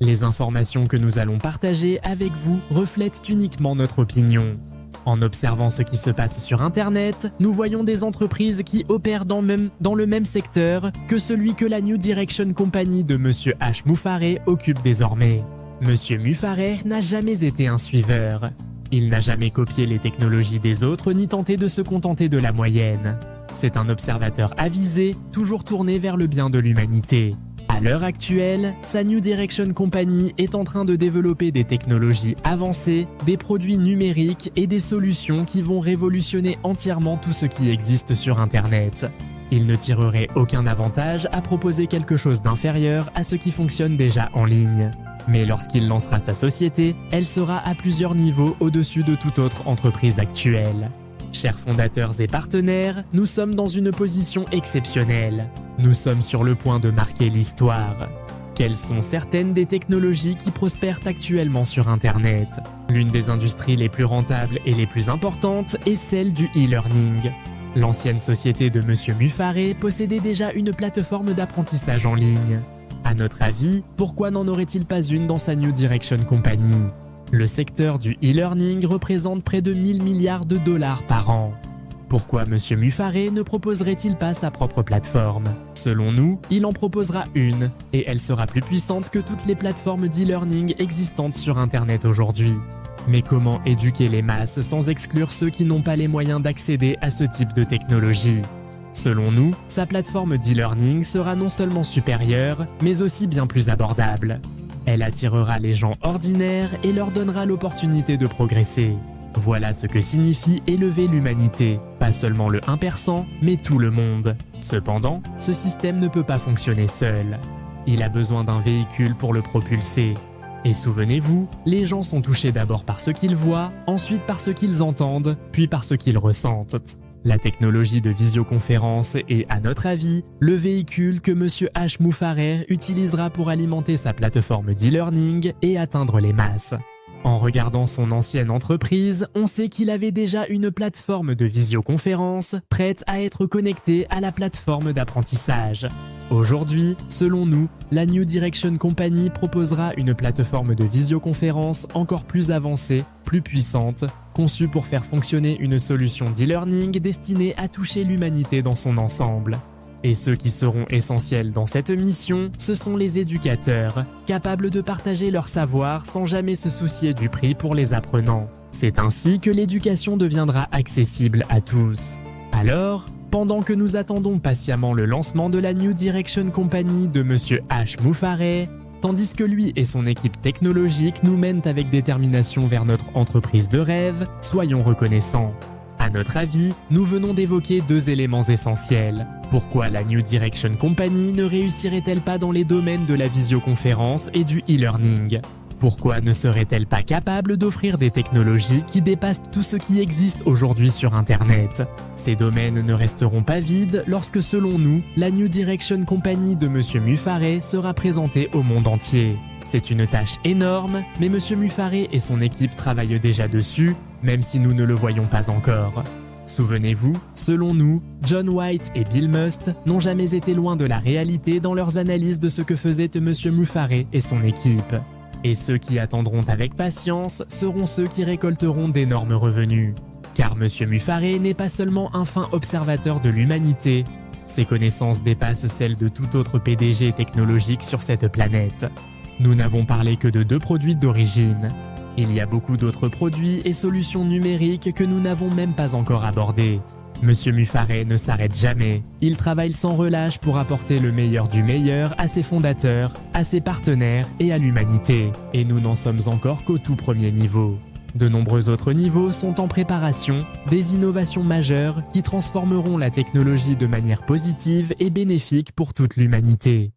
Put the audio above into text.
Les informations que nous allons partager avec vous reflètent uniquement notre opinion. En observant ce qui se passe sur Internet, nous voyons des entreprises qui opèrent dans le même secteur que celui que la New Direction Company de Monsieur H. Moufaré occupe désormais. Monsieur Moufaré n'a jamais été un suiveur. Il n'a jamais copié les technologies des autres ni tenté de se contenter de la moyenne. C'est un observateur avisé, toujours tourné vers le bien de l'humanité. À l'heure actuelle, sa New Direction Company est en train de développer des technologies avancées, des produits numériques et des solutions qui vont révolutionner entièrement tout ce qui existe sur Internet. Il ne tirerait aucun avantage à proposer quelque chose d'inférieur à ce qui fonctionne déjà en ligne. Mais lorsqu'il lancera sa société, elle sera à plusieurs niveaux au-dessus de toute autre entreprise actuelle. Chers fondateurs et partenaires, nous sommes dans une position exceptionnelle. Nous sommes sur le point de marquer l'histoire. Quelles sont certaines des technologies qui prospèrent actuellement sur Internet? L'une des industries les plus rentables et les plus importantes est celle du e-learning. L'ancienne société de Monsieur Moufaré possédait déjà une plateforme d'apprentissage en ligne. À notre avis, pourquoi n'en aurait-il pas une dans sa New Direction Company? Le secteur du e-learning représente près de 1000 milliards de dollars par an. Pourquoi Monsieur Moufaré ne proposerait-il pas sa propre plateforme? Selon nous, il en proposera une, et elle sera plus puissante que toutes les plateformes d'e-learning existantes sur Internet aujourd'hui. Mais comment éduquer les masses sans exclure ceux qui n'ont pas les moyens d'accéder à ce type de technologie? Selon nous, sa plateforme d'e-learning sera non seulement supérieure, mais aussi bien plus abordable. Elle attirera les gens ordinaires et leur donnera l'opportunité de progresser. Voilà ce que signifie élever l'humanité, pas seulement le 1%, mais tout le monde. Cependant, ce système ne peut pas fonctionner seul. Il a besoin d'un véhicule pour le propulser. Et souvenez-vous, les gens sont touchés d'abord par ce qu'ils voient, ensuite par ce qu'ils entendent, puis par ce qu'ils ressentent. La technologie de visioconférence est, à notre avis, le véhicule que Monsieur H. Moufaré utilisera pour alimenter sa plateforme d'e-learning et atteindre les masses. En regardant son ancienne entreprise, on sait qu'il avait déjà une plateforme de visioconférence prête à être connectée à la plateforme d'apprentissage. Aujourd'hui, selon nous, la New Direction Company proposera une plateforme de visioconférence encore plus avancée, plus puissante, conçue pour faire fonctionner une solution d'e-learning destinée à toucher l'humanité dans son ensemble. Et ceux qui seront essentiels dans cette mission, ce sont les éducateurs, capables de partager leur savoir sans jamais se soucier du prix pour les apprenants. C'est ainsi que l'éducation deviendra accessible à tous. Alors, pendant que nous attendons patiemment le lancement de la New Direction Company de Monsieur H. Moufaré, tandis que lui et son équipe technologique nous mènent avec détermination vers notre entreprise de rêve, soyons reconnaissants. À notre avis, nous venons d'évoquer deux éléments essentiels. Pourquoi la New Direction Company ne réussirait-elle pas dans les domaines de la visioconférence et du e-learning? Pourquoi ne serait-elle pas capable d'offrir des technologies qui dépassent tout ce qui existe aujourd'hui sur Internet? Ces domaines ne resteront pas vides lorsque, selon nous, la New Direction Company de Monsieur Moufaré sera présentée au monde entier. C'est une tâche énorme, mais Monsieur Moufaré et son équipe travaillent déjà dessus, même si nous ne le voyons pas encore. Souvenez-vous, selon nous, John White et Bill Must n'ont jamais été loin de la réalité dans leurs analyses de ce que faisait Monsieur Moufaré et son équipe. Et ceux qui attendront avec patience seront ceux qui récolteront d'énormes revenus. Car Monsieur Moufaré n'est pas seulement un fin observateur de l'humanité, ses connaissances dépassent celles de tout autre PDG technologique sur cette planète. Nous n'avons parlé que de 2 produits d'origine. Il y a beaucoup d'autres produits et solutions numériques que nous n'avons même pas encore abordés. Monsieur Moufaré ne s'arrête jamais. Il travaille sans relâche pour apporter le meilleur du meilleur à ses fondateurs, à ses partenaires et à l'humanité. Et nous n'en sommes encore qu'au tout premier niveau. De nombreux autres niveaux sont en préparation, des innovations majeures qui transformeront la technologie de manière positive et bénéfique pour toute l'humanité.